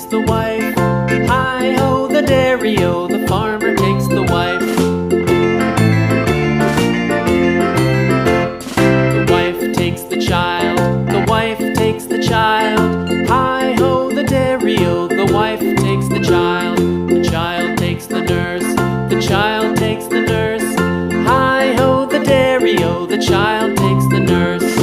takes the wife. Hi-ho, the dairy-o, the farmer takes the wife. The wife takes the child, the wife takes the child. Hi-ho, the dairy-o, the wife takes the child. The child takes the nurse, the child takes the nurse. Hi-ho, the dairy-o, the child takes the nurse.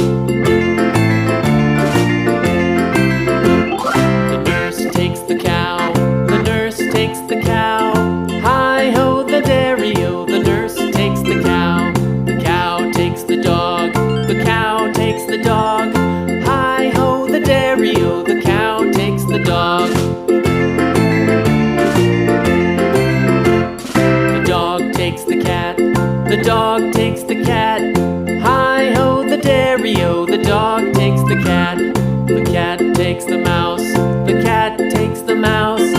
The nurse takes the cow, the nurse takes the cow. Hi-ho, the dairy-o, the nurse takes the cow. The cow takes the dog, the cow takes the dog. Hi-ho, the dairy-o, the cow takes the dog. The dog takes the cat, the dog takes the cat. Hi-ho, the dairy-o, the dog takes the cat. The cat takes the mouse, the cat takes the mouse.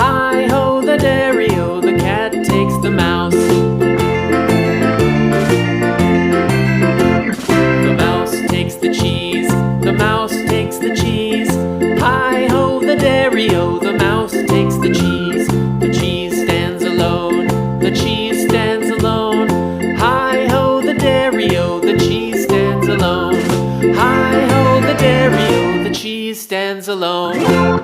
Hi-ho, the dairy-o, the cat takes the mouse. The mouse takes the cheese, the mouse takes the cheese. Hi-ho, the dairy-o, the mouse takes the cheese. The cheese stands alone, the cheese stands alone. Hi-ho, the dairy-o, the cheese stands alone. Hi-ho, the dairy-o, the cheese stands alone.